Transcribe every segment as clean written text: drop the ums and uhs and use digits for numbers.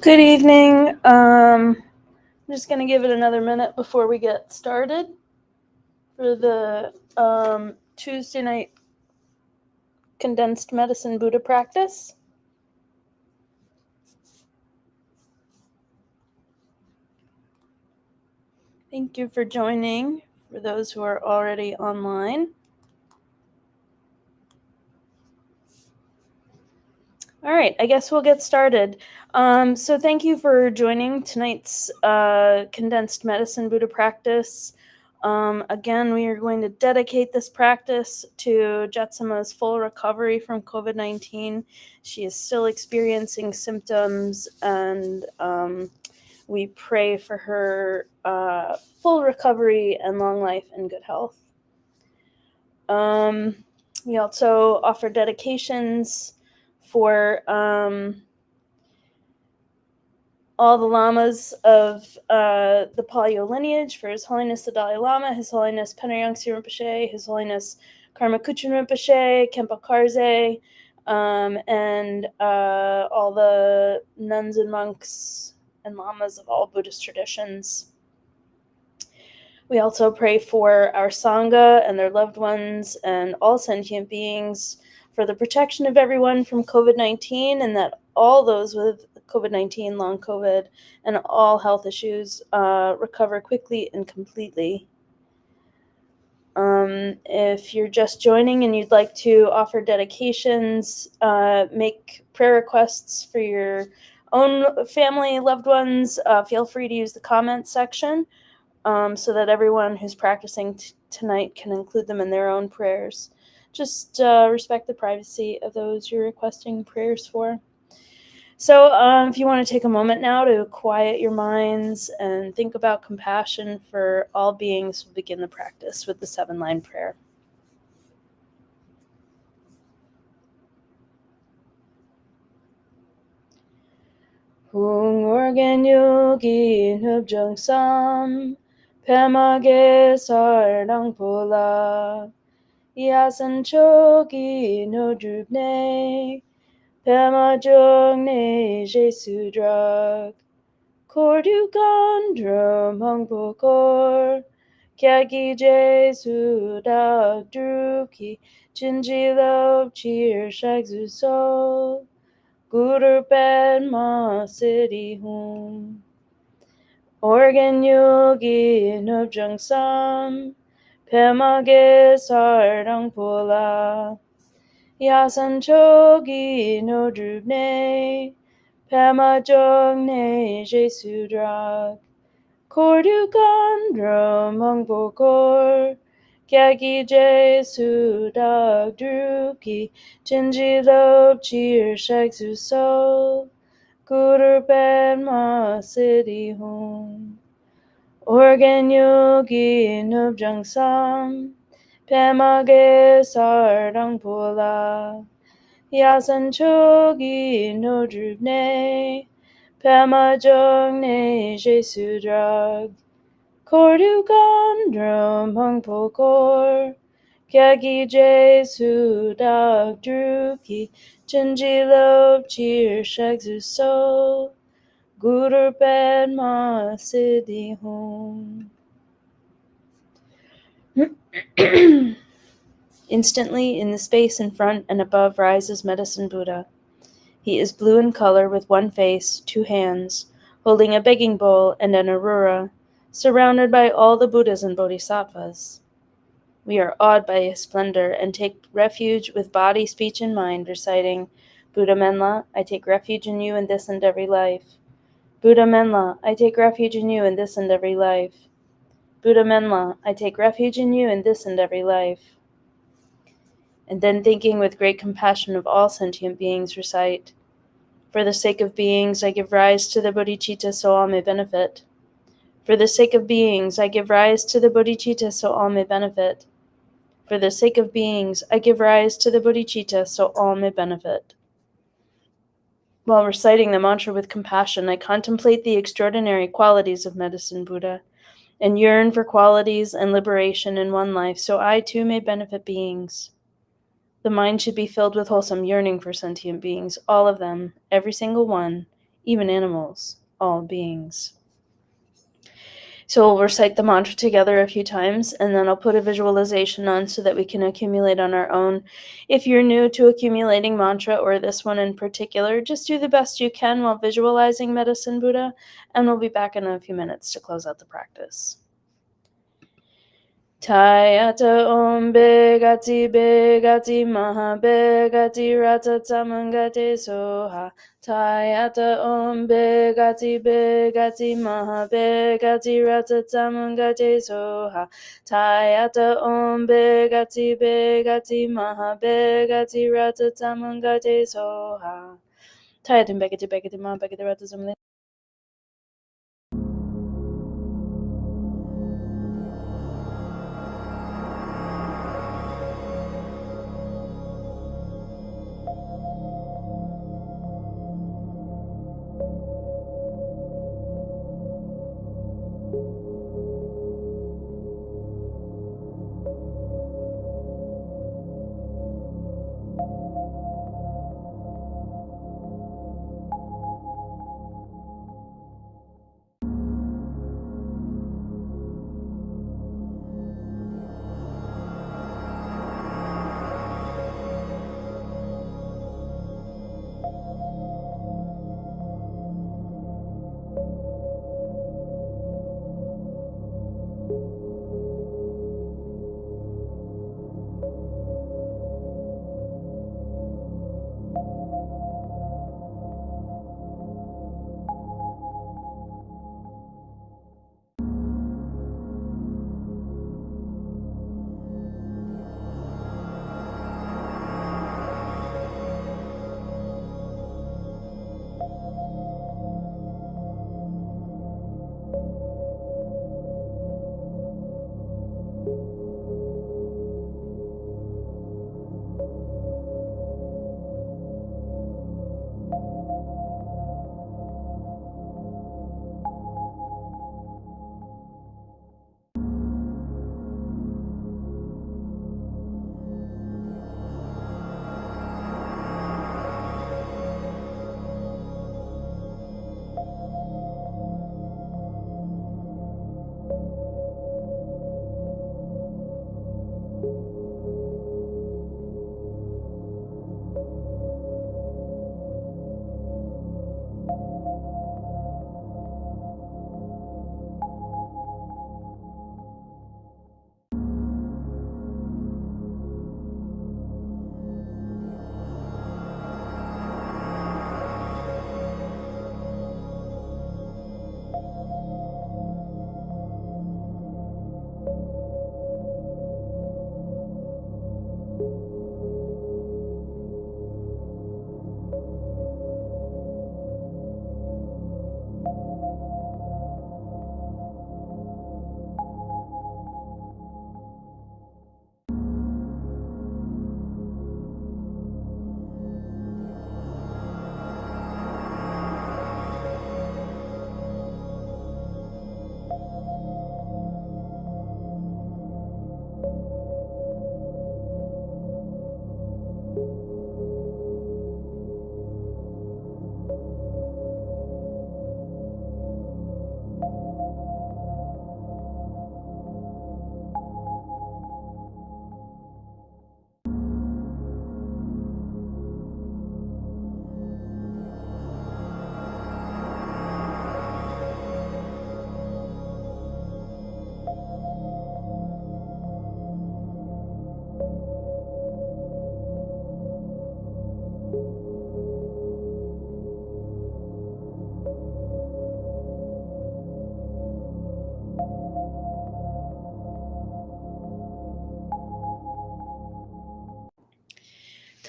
Good evening. I'm just going to give it another minute before we get started for the Tuesday night Condensed Medicine Buddha practice. Thank you for joining, for those who are already online. All right, I guess we'll get started. So thank you for joining tonight's Condensed Medicine Buddha practice. Again, we are going to dedicate this practice to Jetsama's full recovery from COVID-19. She is still experiencing symptoms, and we pray for her full recovery and long life and good health. We also offer dedications for all the lamas of the Paleo lineage, for His Holiness the Dalai Lama, His Holiness Panayangsi Rinpoche, His Holiness Karma Kuchen Rinpoche, Khenpo Karze, and all the nuns and monks and lamas of all Buddhist traditions. We also pray for our Sangha and their loved ones and all sentient beings for the protection of everyone from COVID-19, and that all those with COVID-19, long COVID, and all health issues recover quickly and completely. If you're just joining and you'd like to offer dedications, make prayer requests for your own family, loved ones, feel free to use the comments section. So that everyone who's practicing tonight can include them in their own prayers. Just respect the privacy of those you're requesting prayers for. So if you want to take a moment now to quiet your minds and think about compassion for all beings, we'll begin the practice with the 7-line prayer. Hung organ yogi nubjang sam pemage sardang pola yasan chogi no drubne pema jogne jesu drug kordu gandro mangpokor kyagi jesu dag druki jinji lo cheer shagzu so Guru Pen Ma City Home Organ Yogi Nubjung Sam Pema Ge Sardang Pola Yasan Chogi No Drubne Pema Jong Ne Jesu Drag Kordu Gandro Mangbokor Kyagi Jesu Dag Druki Jinji Lob Cheer Shagzu So Guru Ben Ma City Home Organ Yogi Nubjung Sam Pema Ge Sardang Pola Yasan Chogi No Drubne Pema Jong Ne Jesu Drag Kordu Gandro Mangpokor Kyagi Jesu Dag Druki Jinji Lob Cheer Shagzu So Guru Ben Ma Siddhi Home. Instantly, in the space in front and above rises Medicine Buddha. He is blue in color with one face, 2 hands, holding a begging bowl and an arura, surrounded by all the Buddhas and Bodhisattvas. We are awed by his splendor and take refuge with body, speech, and mind, reciting, Buddha Menla, I take refuge in you in this and every life. Buddha Menla, I take refuge in you in this and every life. Buddha Menla, I take refuge in you in this and every life. And then thinking with great compassion of all sentient beings, recite, For the sake of beings, I give rise to the bodhicitta so all may benefit. For the sake of beings, I give rise to the bodhicitta so all may benefit. For the sake of beings, I give rise to the bodhicitta so all may benefit. While reciting the mantra with compassion, I contemplate the extraordinary qualities of Medicine Buddha and yearn for qualities and liberation in one life so I too may benefit beings. The mind should be filled with wholesome yearning for sentient beings, all of them, every single one, even animals, all beings. So we'll recite the mantra together a few times, and then I'll put a visualization on so that we can accumulate on our own. If you're new to accumulating mantra, or this one in particular, just do the best you can while visualizing Medicine Buddha, and we'll be back in a few minutes to close out the practice. Tayata om begati maha begati rata tamangate soha. Tayata om begati maha begati rata tamangate soha. Tayata om begati maha begati rata tamangate soha. Tayata begati maha begati rata tamangate.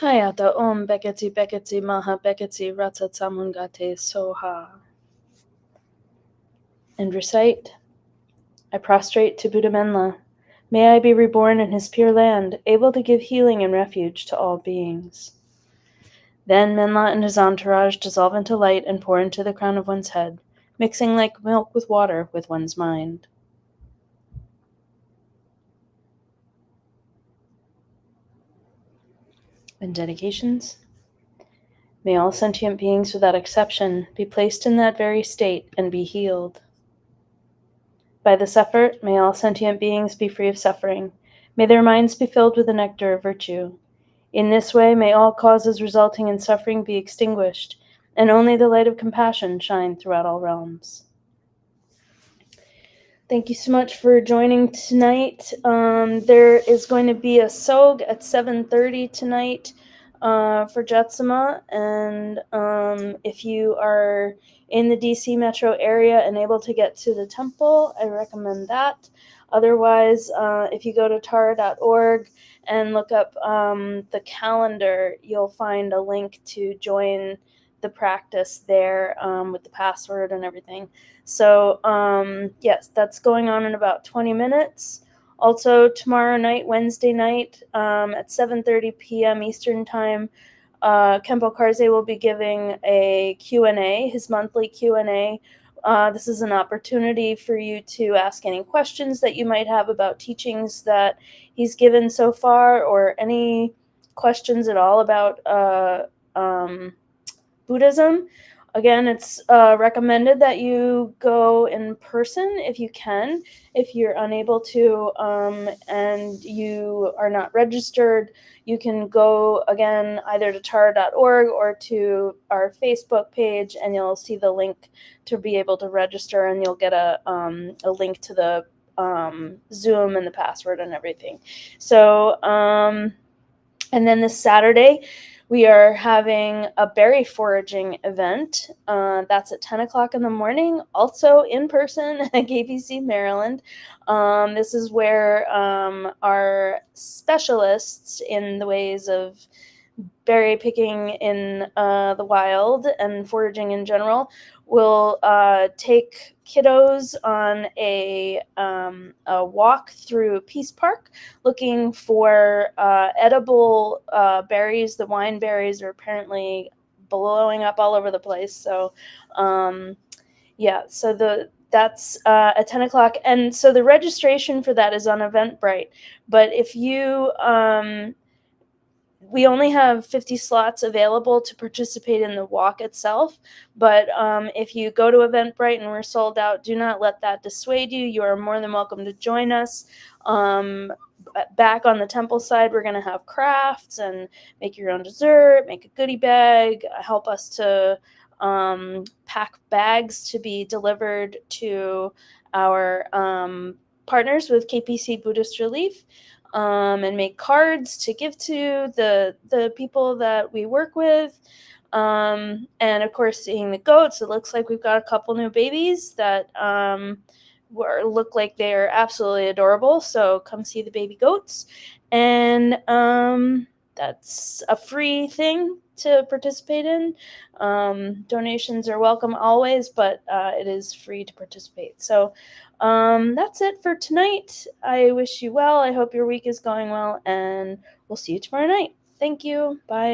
Tayata om begati maha begati rata tamangate soha. And recite, I prostrate to Buddha Menla. May I be reborn in his pure land, able to give healing and refuge to all beings. Then Menla and his entourage dissolve into light and pour into the crown of one's head, mixing like milk with water with one's mind. And dedications. May all sentient beings without exception be placed in that very state and be healed. By this effort, may all sentient beings be free of suffering. May their minds be filled with the nectar of virtue. In this way, may all causes resulting in suffering be extinguished, and only the light of compassion shine throughout all realms. Thank you so much for joining tonight. There is going to be a SOG at 7:30 tonight for Jetsama, and if you are in the DC metro area and able to get to the temple, I recommend that. Otherwise, if you go to tara.org and look up the calendar, you'll find a link to join the practice there with the password and everything. So, yes, that's going on in about 20 minutes. Also, tomorrow night, Wednesday night, at 7:30 p.m. Eastern Time, Kempo Karze will be giving a Q&A, his monthly Q&A. This is an opportunity for you to ask any questions that you might have about teachings that he's given so far, or any questions at all about Buddhism. Again, it's recommended that you go in person if you can. If you're unable to and you are not registered, you can go again either to tara.org or to our Facebook page, and you'll see the link to be able to register, and you'll get a link to the Zoom and the password and everything. So, and then this Saturday, we are having a berry foraging event. That's at 10 o'clock in the morning, also in person at KPC, Maryland. This is where our specialists in the ways of berry picking in the wild and foraging in general will take kiddos on a walk through Peace Park looking for edible berries. The wine berries are apparently blowing up all over the place. So, yeah, so that's at 10 o'clock. And so the registration for that is on Eventbrite. But if you we only have 50 slots available to participate in the walk itself. But if you go to Eventbrite and we're sold out, do not let that dissuade you. You are more than welcome to join us. Back on the temple side, we're going to have crafts and make your own dessert, make a goodie bag, help us to pack bags to be delivered to our partners with KPC Buddhist Relief. And make cards to give to the people that we work with. And of course, seeing the goats, it looks like we've got a couple new babies that look like they're absolutely adorable. So come see the baby goats. And that's a free thing to participate in. Donations are welcome always, but it is free to participate. So that's it for tonight. I wish you well. I hope your week is going well, and we'll see you tomorrow night. Thank you. Bye.